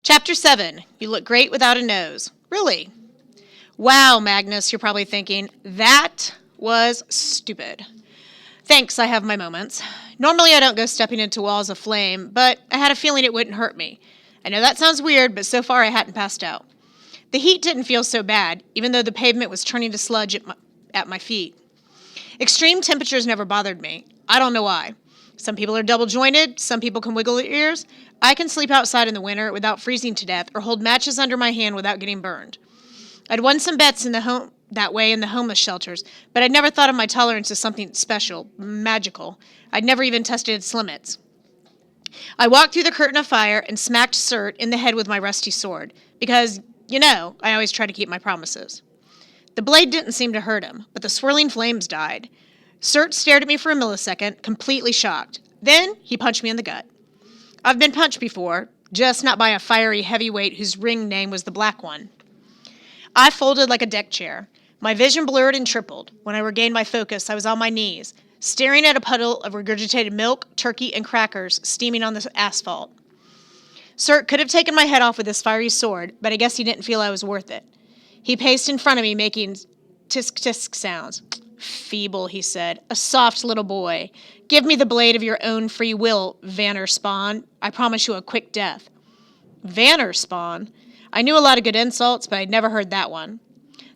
Chapter 7. You look great without a nose. Really? Wow, Magnus, you're probably thinking, that was stupid. Thanks, I have my moments. Normally I don't go stepping into walls of flame, but I had a feeling it wouldn't hurt me. I know that sounds weird, but so far I hadn't passed out. The heat didn't feel so bad, even though the pavement was turning to sludge at my feet. Extreme temperatures never bothered me. I don't know why. Some people are double-jointed, some people can wiggle their ears. I can sleep outside in the winter without freezing to death or hold matches under my hand without getting burned. I'd won some bets that way in the homeless shelters, but I'd never thought of my tolerance as something special, magical. I'd never even tested its limits. I walked through the curtain of fire and smacked Surt in the head with my rusty sword, because, I always try to keep my promises. The blade didn't seem to hurt him, but the swirling flames died. Surt stared at me for a millisecond, completely shocked. Then he punched me in the gut. I've been punched before, just not by a fiery heavyweight whose ring name was the Black One. I folded like a deck chair. My vision blurred and tripled. When I regained my focus, I was on my knees, staring at a puddle of regurgitated milk, turkey, and crackers steaming on the asphalt. Surt could have taken my head off with his fiery sword, but I guess he didn't feel I was worth it. He paced in front of me, making tisk-tisk sounds. Feeble, he said. A soft little boy. Give me the blade of your own free will, Vanner Spawn. I promise you a quick death. Vanner Spawn? I knew a lot of good insults, but I'd never heard that one.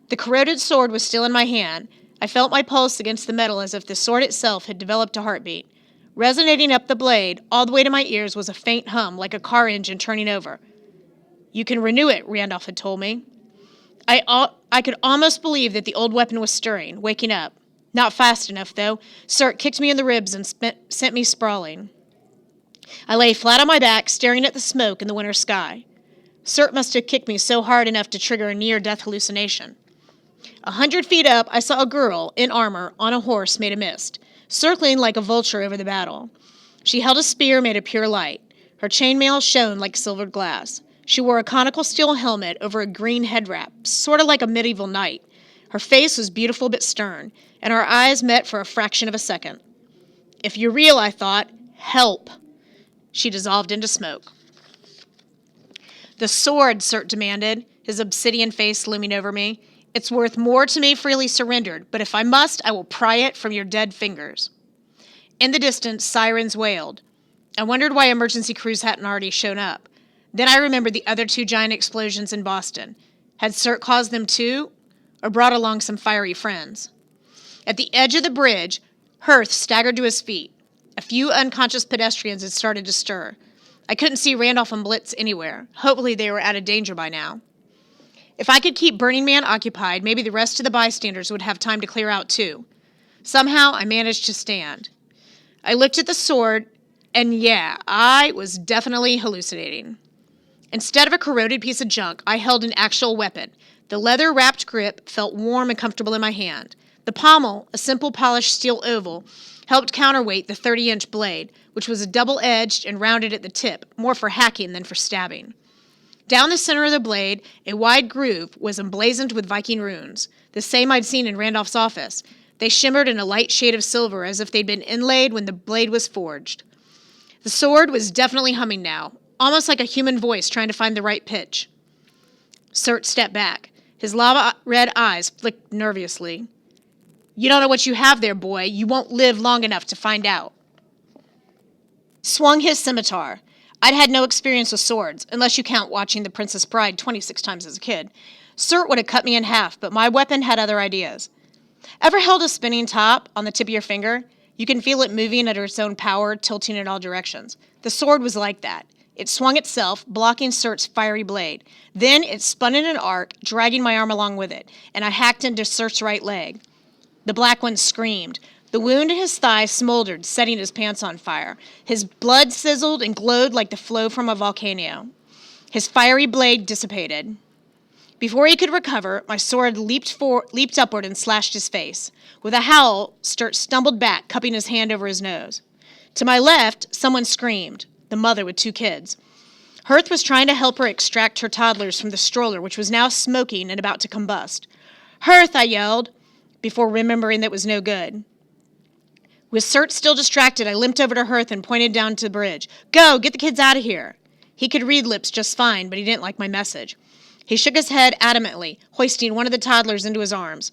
The corroded sword was still in my hand. I felt my pulse against the metal as if the sword itself had developed a heartbeat. Resonating up the blade, all the way to my ears, was a faint hum, like a car engine turning over. You can renew it, Randolph had told me. I could almost believe that the old weapon was stirring, waking up. Not fast enough, though. Surt kicked me in the ribs and sent me sprawling. I lay flat on my back, staring at the smoke in the winter sky. Surt must have kicked me so hard enough to trigger a near-death hallucination. 100 feet up, I saw a girl, in armor, on a horse made of mist, circling like a vulture over the battle. She held a spear made of pure light. Her chainmail shone like silvered glass. She wore a conical steel helmet over a green head wrap, sort of like a medieval knight. Her face was beautiful but stern, and our eyes met for a fraction of a second. If you're real, I thought, help. She dissolved into smoke. The sword, Surt demanded, his obsidian face looming over me. It's worth more to me freely surrendered, but if I must, I will pry it from your dead fingers. In the distance, sirens wailed. I wondered why emergency crews hadn't already shown up. Then I remembered the other 2 giant explosions in Boston. Had Surt caused them too, or brought along some fiery friends? At the edge of the bridge, Hirth staggered to his feet. A few unconscious pedestrians had started to stir. I couldn't see Randolph and Blitz anywhere. Hopefully they were out of danger by now. If I could keep Burning Man occupied, maybe the rest of the bystanders would have time to clear out too. Somehow I managed to stand. I looked at the sword, and yeah, I was definitely hallucinating. Instead of a corroded piece of junk, I held an actual weapon. The leather-wrapped grip felt warm and comfortable in my hand. The pommel, a simple polished steel oval, helped counterweight the 30-inch blade, which was double-edged and rounded at the tip, more for hacking than for stabbing. Down the center of the blade, a wide groove was emblazoned with Viking runes, the same I'd seen in Randolph's office. They shimmered in a light shade of silver as if they'd been inlaid when the blade was forged. The sword was definitely humming now, almost like a human voice trying to find the right pitch. Surt stepped back. His lava-red eyes flicked nervously. You don't know what you have there, boy. You won't live long enough to find out. Swung his scimitar. I'd had no experience with swords, unless you count watching The Princess Bride 26 times as a kid. Surt would have cut me in half, but my weapon had other ideas. Ever held a spinning top on the tip of your finger? You can feel it moving under its own power, tilting in all directions. The sword was like that. It swung itself, blocking Surt's fiery blade. Then it spun in an arc, dragging my arm along with it, and I hacked into Surt's right leg. The Black One screamed. The wound in his thigh smoldered, setting his pants on fire. His blood sizzled and glowed like the flow from a volcano. His fiery blade dissipated. Before he could recover, my sword leaped upward and slashed his face. With a howl, Surt stumbled back, cupping his hand over his nose. To my left, someone screamed, the mother with 2 kids. Hirth was trying to help her extract her toddlers from the stroller, which was now smoking and about to combust. Hirth, I yelled, before remembering that was no good. With Surt still distracted, I limped over to Hirth and pointed down to the bridge. Go, get the kids out of here. He could read lips just fine, but he didn't like my message. He shook his head adamantly, hoisting one of the toddlers into his arms.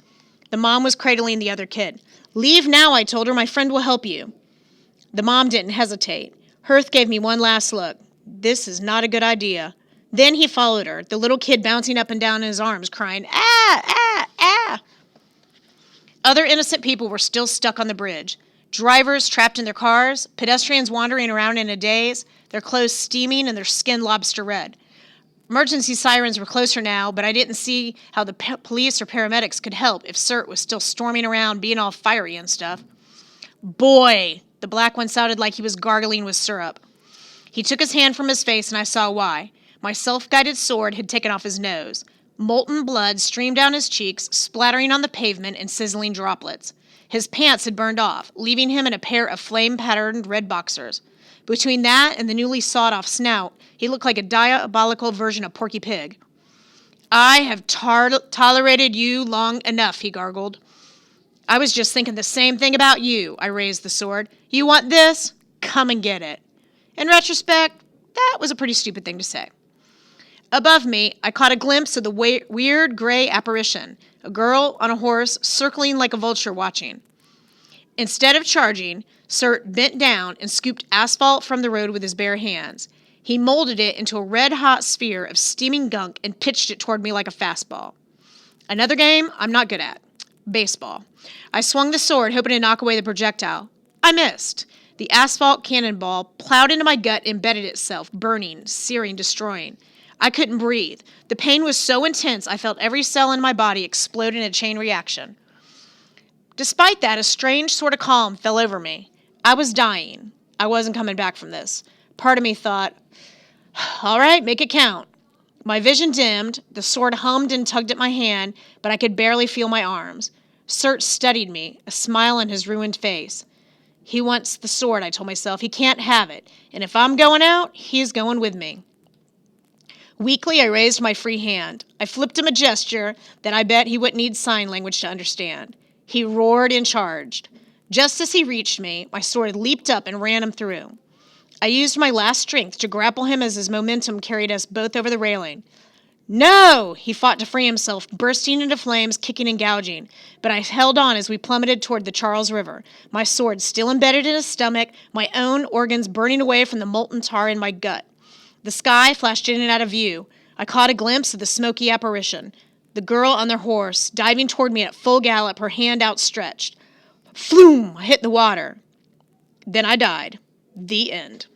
The mom was cradling the other kid. "Leave now," I told her. "My friend will help you." The mom didn't hesitate. Hirth gave me one last look. This is not a good idea. Then he followed her, the little kid bouncing up and down in his arms, crying, "Ah, ah, ah." Other innocent people were still stuck on the bridge. Drivers trapped in their cars, pedestrians wandering around in a daze, their clothes steaming and their skin lobster red. Emergency sirens were closer now, but I didn't see how the police or paramedics could help if CERT was still storming around being all fiery and stuff. "Boy," the black one sounded like he was gargling with syrup. He took his hand from his face, and I saw why. My self-guided sword had taken off his nose. Molten blood streamed down his cheeks, splattering on the pavement in sizzling droplets. His pants had burned off, leaving him in a pair of flame-patterned red boxers. Between that and the newly sawed-off snout, he looked like a diabolical version of Porky Pig. "I have tolerated you long enough," he gargled. "I was just thinking the same thing about you." I raised the sword. "You want this? Come and get it." In retrospect, that was a pretty stupid thing to say. Above me, I caught a glimpse of the weird gray apparition, a girl on a horse circling like a vulture watching. Instead of charging, CERT bent down and scooped asphalt from the road with his bare hands. He molded it into a red-hot sphere of steaming gunk and pitched it toward me like a fastball. Another game I'm not good at. Baseball. I swung the sword, hoping to knock away the projectile. I missed. The asphalt cannonball plowed into my gut and embedded itself, burning, searing, destroying. I couldn't breathe. The pain was so intense I felt every cell in my body explode in a chain reaction. Despite that, a strange sort of calm fell over me. I was dying. I wasn't coming back from this. Part of me thought, all right, make it count. My vision dimmed, the sword hummed and tugged at my hand, but I could barely feel my arms. CERT studied me, a smile on his ruined face. He wants the sword, I told myself. He can't have it. And if I'm going out, he's going with me. Weakly, I raised my free hand. I flipped him a gesture that I bet he wouldn't need sign language to understand. He roared and charged. Just as he reached me, my sword leaped up and ran him through. I used my last strength to grapple him as his momentum carried us both over the railing. "No!" He fought to free himself, bursting into flames, kicking and gouging. But I held on as we plummeted toward the Charles River, my sword still embedded in his stomach, my own organs burning away from the molten tar in my gut. The sky flashed in and out of view. I caught a glimpse of the smoky apparition. The girl on their horse, diving toward me at full gallop, her hand outstretched. Floom! I hit the water. Then I died. The end.